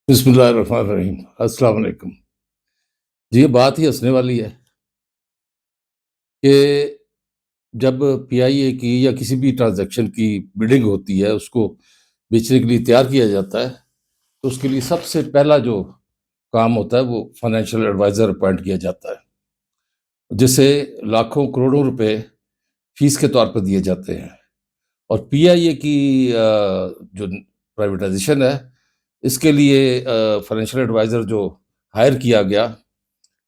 بسم اللہ الرحمن الرحیم، السلام علیکم جی۔ یہ بات ہی ہنسنے والی ہے کہ جب پی آئی اے کی یا کسی بھی ٹرانزیکشن کی بڈنگ ہوتی ہے، اس کو بیچنے کے لیے تیار کیا جاتا ہے، تو اس کے لیے سب سے پہلا جو کام ہوتا ہے وہ فائنینشیل ایڈوائزر اپوائنٹ کیا جاتا ہے، جسے لاکھوں کروڑوں روپے فیس کے طور پر دیے جاتے ہیں۔ اور پی آئی اے کی جو پرائیویٹائزیشن ہے، اس کے لیے فائنینشیل ایڈوائزر جو ہائر کیا گیا،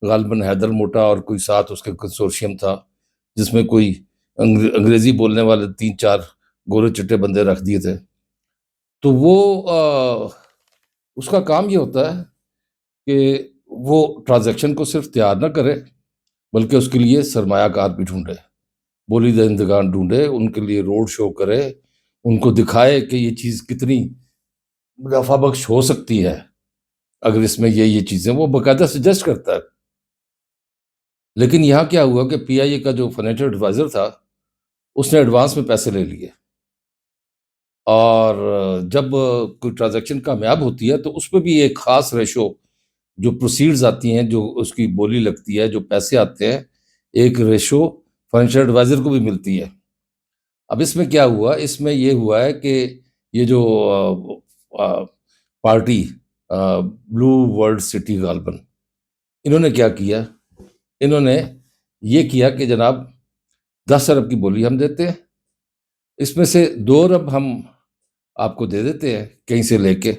غالباً حیدر موٹا اور کوئی ساتھ اس کے کنسورشیم تھا، جس میں کوئی انگریزی بولنے والے 3-4 گورے چٹے بندے رکھ دیے تھے۔ تو وہ اس کا کام یہ ہوتا ہے کہ وہ ٹرانزیکشن کو صرف تیار نہ کرے، بلکہ اس کے لیے سرمایہ کار بھی ڈھونڈے، بولی دہندگان ڈھونڈے، ان کے لیے روڈ شو کرے، ان کو دکھائے کہ یہ چیز کتنی منافع بخش ہو سکتی ہے اگر اس میں یہ چیزیں، وہ باقاعدہ سجیسٹ کرتا ہے۔ لیکن یہاں کیا ہوا کہ پی آئی اے کا جو فائنینشیل ایڈوائزر تھا، اس نے ایڈوانس میں پیسے لے لیے، اور جب کوئی ٹرانزیکشن کامیاب ہوتی ہے تو اس پہ بھی ایک خاص ریشو جو پروسیڈز آتی ہیں، جو اس کی بولی لگتی ہے، جو پیسے آتے ہیں، ایک ریشو فائنینشیل ایڈوائزر کو بھی ملتی ہے۔ اب اس میں کیا ہوا؟ اس میں یہ ہوا ہے کہ یہ جو پارٹی بلو ورلڈ سٹی غالباً، انہوں نے کیا کیا؟ انہوں نے یہ کیا کہ جناب 10 ارب کی بولی ہم دیتے ہیں، اس میں سے 2 ارب ہم آپ کو دے دیتے ہیں کہیں سے لے کے،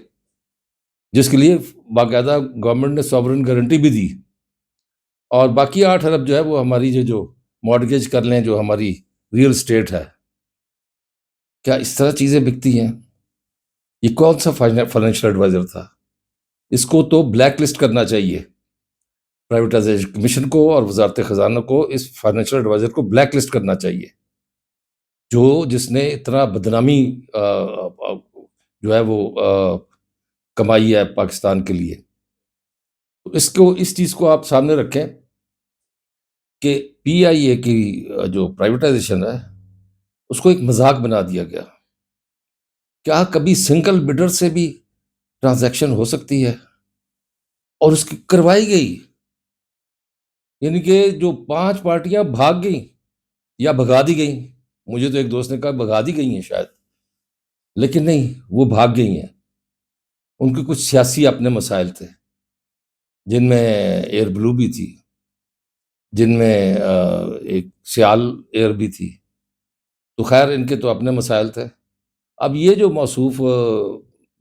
جس کے لیے باقاعدہ گورنمنٹ نے سوورن گارنٹی بھی دی، اور باقی 8 ارب جو ہے وہ ہماری جو مارگیج کر لیں، جو ہماری ریئل اسٹیٹ ہے۔ کیا اس طرح چیزیں بکتی ہیں؟ یہ کون سا فائنینشیل ایڈوائزر تھا؟ اس کو تو بلیک لسٹ کرنا چاہیے، پرائیویٹائزیشن کمیشن کو اور وزارت خزانہ کو اس فائنینشیل ایڈوائزر کو بلیک لسٹ کرنا چاہیے، جس نے اتنا بدنامی جو ہے وہ کمائی ہے پاکستان کے لیے۔ تو اس چیز کو آپ سامنے رکھیں کہ پی آئی اے کی جو پرائیویٹائزیشن ہے، اس کو ایک مذاق بنا دیا گیا۔ کیا کبھی سنگل بڈر سے بھی ٹرانزیکشن ہو سکتی ہے؟ اور اس کی کروائی گئی، یعنی کہ جو 5 پارٹیاں بھاگ گئیں یا بھگا دی گئیں، مجھے تو ایک دوست نے کہا بھگا دی گئی ہیں شاید، لیکن نہیں، وہ بھاگ گئی ہیں۔ ان کے کچھ سیاسی اپنے مسائل تھے، جن میں ایئر بلو بھی تھی، جن میں ایک سیال ایئر بھی تھی، تو خیر ان کے تو اپنے مسائل تھے۔ اب یہ جو موصوف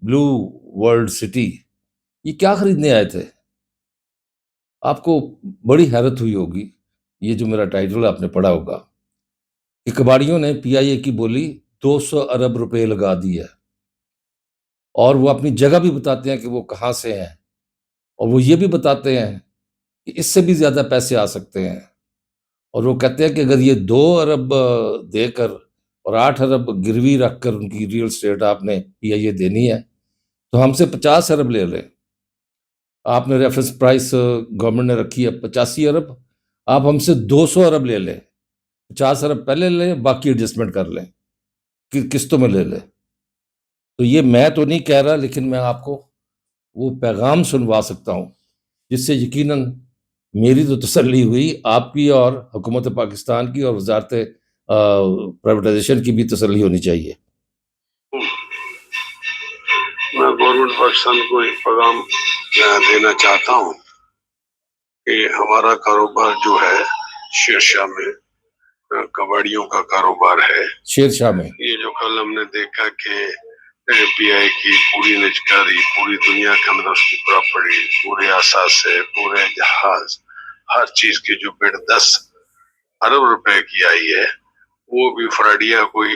بلو ورلڈ سٹی، یہ کیا خریدنے آئے تھے؟ آپ کو بڑی حیرت ہوئی ہوگی، یہ جو میرا ٹائٹل آپ نے پڑھا ہوگا کہ کباڑیوں نے پی آئی اے کی بولی 200 ارب روپے لگا دی ہے، اور وہ اپنی جگہ بھی بتاتے ہیں کہ وہ کہاں سے ہیں، اور وہ یہ بھی بتاتے ہیں کہ اس سے بھی زیادہ پیسے آ سکتے ہیں، اور وہ کہتے ہیں کہ اگر یہ 2 ارب دے کر اور 8 ارب گروی رکھ کر ان کی ریئل اسٹیٹ آپ نے پی آئی اے دینی ہے، تو ہم سے 50 ارب لے لیں۔ آپ نے ریفرنس پرائس گورنمنٹ نے رکھی ہے 85 ارب، آپ ہم سے 200 ارب لے لیں، 50 ارب پہلے لیں، باقی ایڈجسٹمنٹ کر لیں، قسطوں میں لے لیں۔ تو یہ میں تو نہیں کہہ رہا، لیکن میں آپ کو وہ پیغام سنوا سکتا ہوں، جس سے یقیناً میری تو تسلی ہوئی، آپ کی اور حکومت پاکستان کی اور وزارت پرائیویٹائزیشن کی بھی تسلی ہونی چاہیے۔ میں گورنمنٹ پاکستان کو ایک پیغام دینا چاہتا ہوں کہ ہمارا کاروبار جو ہے شیر شاہ میں کباڑیوں کا کاروبار ہے۔ شیر شاہ میں یہ جو کل ہم نے دیکھا کہ پی آئی کی پوری نجکاری، پوری دنیا کے اندر اس کی پراپرٹی، پورے اثاثے، پورے جہاز، ہر چیز کی جو بڑ 10 ارب روپے کی آئی ہے، وہ بھی فراڈیا کوئی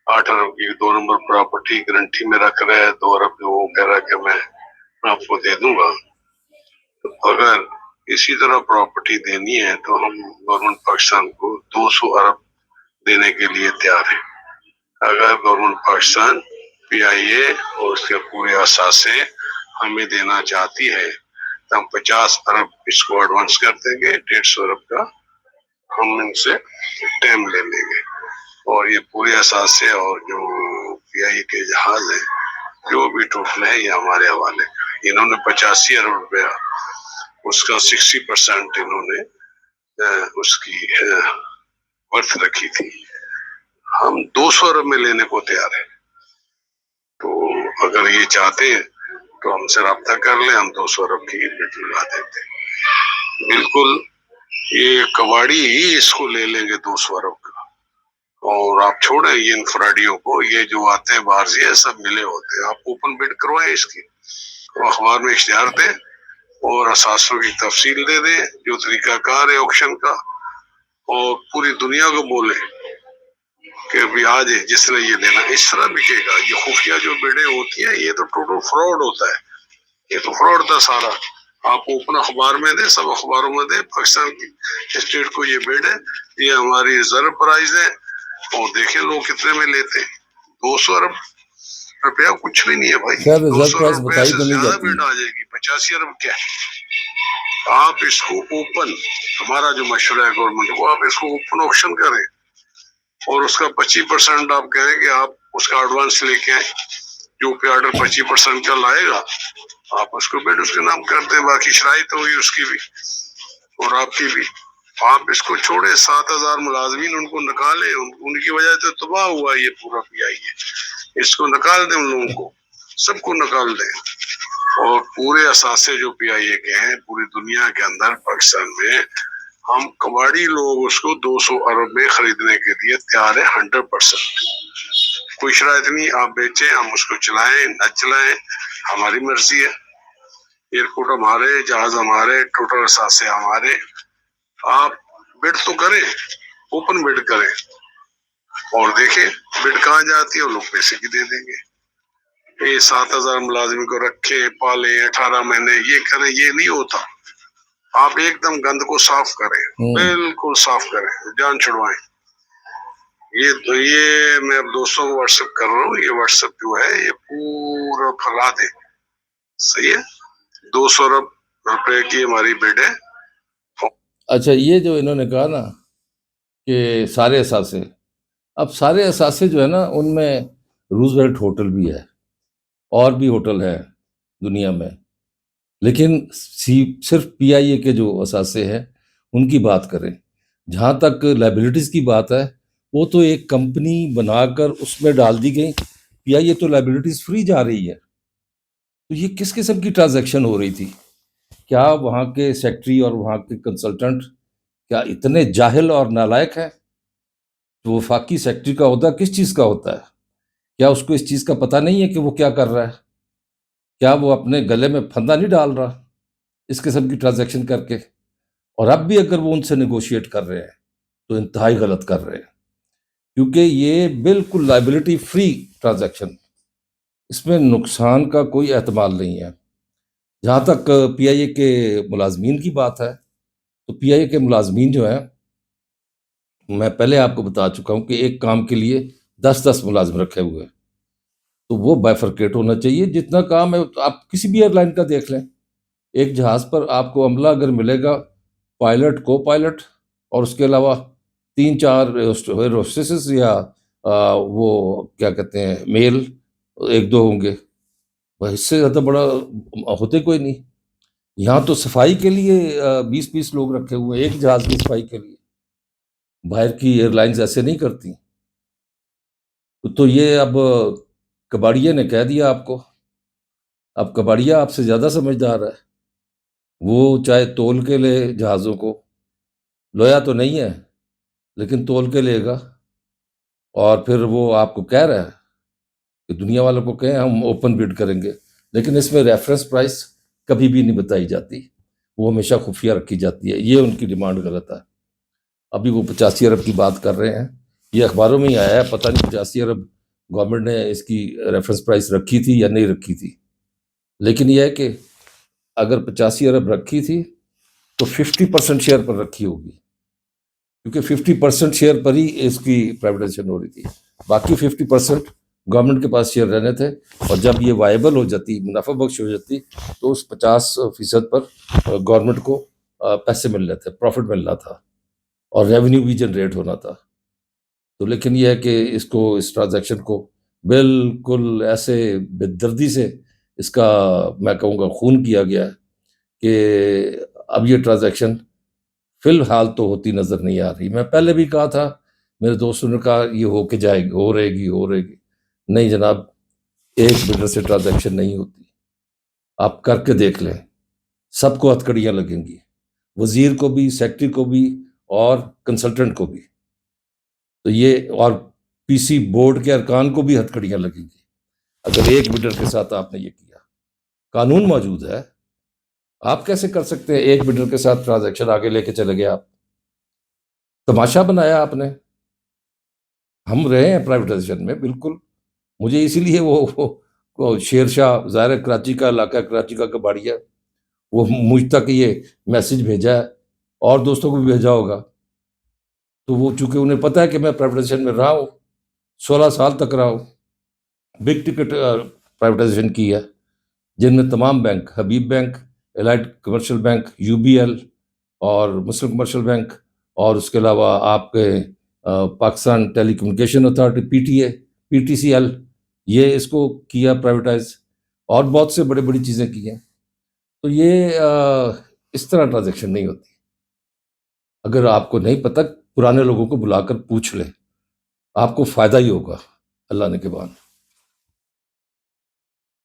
8 ارب کی 2 نمبر پراپرٹی گارنٹی میں رکھ رہا ہے، 2 ارب میں وہ کہہ رہا ہے کہ میں آپ کو دے دوں گا۔ تو اگر اسی طرح پراپرٹی دینی ہے تو ہم گورنمنٹ پاکستان کو 200 ارب دینے کے لیے تیار ہیں۔ اگر گورنمنٹ پاکستان پی آئی اے اور اس کے پورے اثاثے ہمیں دینا چاہتی ہے تو ہم 50 ارب اس کو ایڈوانس کر دیں گے، 150 ارب کا ہم ان سے ٹائم لے لیں گے، اور یہ پورے اثاثے اور جو پی آئی اے کے جہاز ہیں جو بھی ٹوٹنے ہیں یہ ہمارے حوالے۔ انہوں نے 85 ارب روپیہ اس کا 60% انہوں نے اس کی ورتھ رکھی تھی. ہم 200 ارب میں لینے کو تیار ہیں. تو اگر یہ چاہتے ہیں تو ہم سے رابطہ کر لیں, ہم 200 ارب کی بٹ لگا دیتے ہیں. بالکل یہ کباڑی ہی اس کو لے لیں گے 200 ارب کا. اور آپ چھوڑیں یہ انفرادیوں کو, یہ جو آتے ہیں باہر سے یہ سب ملے ہوتے ہیں. آپ اوپن بڈ کروائیں اس کی, اخبار میں اشتہار دیں اور اثاثوں کی تفصیل دے دیں جو طریقہ کار ہے آکشن کا, اور پوری دنیا کو بولے کہ ابھی آج جس نے یہ لینا اس طرح بکے گا. یہ خفیہ جو بڑیں ہوتی ہیں یہ تو ٹوٹل فراڈ ہوتا ہے, یہ تو فراڈ تھا سارا. آپ اوپن اخبار میں دیں, سب اخباروں میں دیں پاکستان کی اسٹیٹ کو یہ بڈ ہے, یہ ہماری ریزرو پرائز ہے, اور دیکھیں لوگ کتنے میں لیتے ہیں. 200 ارب روپیہ کچھ بھی نہیں ہے بھائی. خیر ریزرو 200 پرائز ارب روپیہ بتائی سے تو نہیں زیادہ جاتی. بڈ آ جائے گی. 85 ارب کیا ہے؟ آپ اس کو اوپن, ہمارا جو مشورہ ہے گورنمنٹ کو, آپ اس کو اوپن آکشن کریں اور اس کا 25% آپ کہیں کہ آپ اس کا ایڈوانس لے کے آئیں. جو پہ آرڈر 25% کا لائے گا آپ اس کو بڈ اس کے نام کر دیں. باقی شرائط ہوگی اس کی بھی اور آپ کی بھی. آپ اس کو چھوڑے. 7,000 ملازمین ان کو نکالیں, ان کی وجہ سے تباہ ہوا یہ پورا پی آئی ہے. اس کو نکال دیں, ان لوگوں کو سب کو نکال دیں. اور پورے اثاثے جو پی آئی اے کے ہیں پوری دنیا کے اندر پاکستان میں, ہم کباڑی لوگ اس کو 200 ارب میں خریدنے کے لیے تیار ہے 100%. کوئی شرائط نہیں, آپ بیچیں, ہم اس کو چلائیں نہ چلائیں ہماری مرضی ہے. ایئرپورٹ ہمارے, جہاز ہمارے, ٹوٹل اثاثے ہمارے. آپ بڈ تو کریں, اوپن بڈ کریں اور دیکھیں بڈ کہاں جاتی ہے, اور لوگ پیسے کی دے دیں گے. یہ 7,000 ملازمین کو رکھیں, پالیں, 18 مہینے یہ کریں, یہ نہیں ہوتا. آپ ایک دم گند کو صاف کریں, بالکل صاف کریں, جان چھڑوائیں. یہ میں اب دوستوں کو واٹس ایپ کر رہا ہوں, یہ واٹس ایپ جو ہے یہ پورا پھیلا دے. صحیح ہے, 200 ارب روپے کی ہماری بڈ ہے. اچھا, یہ جو انہوں نے کہا نا کہ سارے اثاثے, اب سارے اثاثے جو ہے نا ان میں روزویلٹ ہوٹل بھی ہے اور بھی ہوٹل ہے دنیا میں, لیکن صرف پی آئی اے کے جو اثاثے ہیں ان کی بات کریں. جہاں تک لائبلٹیز کی بات ہے وہ تو ایک کمپنی بنا کر اس میں ڈال دی گئی. پی آئی اے تو لائبلٹیز فری جا رہی ہے. تو یہ کس قسم کی ٹرانزیکشن ہو رہی تھی؟ کیا وہاں کے سیکٹری اور وہاں کے کنسلٹنٹ کیا اتنے جاہل اور نالائق ہیں؟ تو وفاقی سیکٹری کا عہدہ کس چیز کا ہوتا ہے؟ کیا اس کو اس چیز کا پتہ نہیں ہے کہ وہ کیا کر رہا ہے؟ کیا وہ اپنے گلے میں پھندا نہیں ڈال رہا اس قسم کی ٹرانزیکشن کر کے؟ اور اب بھی اگر وہ ان سے نیگوشیٹ کر رہے ہیں تو انتہائی غلط کر رہے ہیں, کیونکہ یہ بالکل لائبلٹی فری ٹرانزیکشن, اس میں نقصان کا کوئی احتمال نہیں ہے. جہاں تک پی آئی اے کے ملازمین کی بات ہے تو پی آئی اے کے ملازمین جو ہیں, میں پہلے آپ کو بتا چکا ہوں کہ ایک کام کے لیے 10 ملازم رکھے ہوئے, تو وہ بائفرکیٹ ہونا چاہیے. جتنا کام ہے آپ کسی بھی ایئر لائن کا دیکھ لیں, ایک جہاز پر آپ کو عملہ اگر ملے گا, پائلٹ, کو پائلٹ اور اس کے علاوہ 3-4 ایئر ہوسٹسز یا وہ کیا کہتے ہیں میل 1-2 ہوں گے, اس سے زیادہ بڑا ہوتے کوئی نہیں. یہاں تو صفائی کے لیے 20 لوگ رکھے ہوئے ہیں ایک جہاز کی صفائی کے لیے. باہر کی ایئر لائنز ایسے نہیں کرتی. تو یہ اب کباڑیے نے کہہ دیا آپ کو. اب کباڑیا آپ سے زیادہ سمجھدار ہے, وہ چاہے تول کے لے جہازوں کو, لویا تو نہیں ہے لیکن تول کے لے گا, اور پھر وہ آپ کو کہہ رہا ہے کہ دنیا والوں کو کہیں ہم اوپن بڈ کریں گے, لیکن اس میں ریفرنس پرائس کبھی بھی نہیں بتائی جاتی, وہ ہمیشہ خفیہ رکھی جاتی ہے. یہ ان کی ڈیمانڈ غلط ہے. ابھی وہ 85 ارب کی بات کر رہے ہیں, یہ اخباروں میں ہی آیا ہے, پتہ نہیں 85 ارب گورنمنٹ نے اس کی ریفرنس پرائس رکھی تھی یا نہیں رکھی تھی. لیکن یہ ہے کہ اگر 85 ارب رکھی تھی تو 50% شیئر پر رکھی ہوگی, کیونکہ 50% شیئر پر ہی اس کی پرائیویٹائزیشن ہو رہی تھی. باقی 50% گورنمنٹ کے پاس شیئر رہنے تھے, اور جب یہ وائبل ہو جاتی, منافع بخش ہو جاتی, تو اس 50% پر گورنمنٹ کو پیسے مل رہے تھے, پروفٹ مل رہا تھا, اور ریونیو بھی جنریٹ ہونا تھا. تو لیکن یہ ہے کہ اس ٹرانزیکشن کو بالکل ایسے بے دردی سے اس کا میں کہوں گا خون کیا گیا ہے کہ اب یہ ٹرانزیکشن فی الحال تو ہوتی نظر نہیں آ رہی. میں پہلے بھی کہا تھا، میرے دوستوں نے کہا یہ ہو کے جائے گی، ہو رہے گی. نہیں جناب، ایک بڈر سے ٹرانزیکشن نہیں ہوتی. آپ کر کے دیکھ لیں، سب کو ہتھکڑیاں لگیں گی، وزیر کو بھی، سیکٹری کو بھی، اور کنسلٹنٹ کو بھی. تو یہ اور پی سی بورڈ کے ارکان کو بھی ہتھکڑیاں لگیں گی اگر ایک بڈر کے ساتھ آپ نے یہ کیا. قانون موجود ہے، آپ کیسے کر سکتے ہیں ایک بڈر کے ساتھ ٹرانزیکشن آگے لے کے چلے گئے؟ آپ تماشا بنایا آپ نے. ہم رہے ہیں پرائیویٹائزیشن میں بالکل. مجھے اسی لیے وہ شیر شاہ، ظاہر ہے کراچی کا علاقہ، کراچی کا کباڑیا، وہ مجھ تک یہ میسج بھیجا ہے اور دوستوں کو بھی بھیجا ہوگا. تو وہ چونکہ انہیں پتہ ہے کہ میں پرائیویٹائزیشن میں رہا ہوں، 16 سال تک رہا ہوں، بگ ٹکٹ پرائیویٹائزیشن کی ہے، جن میں تمام bank, Habib bank, Allied commercial bank, U B L اور مسلم کمرشل بینک، اور اس کے علاوہ آپ کے Pakistan telecommunication authority, P T C L, یہ اس کو کیا پرائیویٹائز، اور بہت سے بڑی بڑی چیزیں کی ہیں. تو یہ اس طرح ٹرانزیکشن نہیں ہوتی. اگر آپ کو نہیں پتہ، پرانے لوگوں کو بلا کر پوچھ لیں، آپ کو فائدہ ہی ہوگا اللہ نے کے بعد.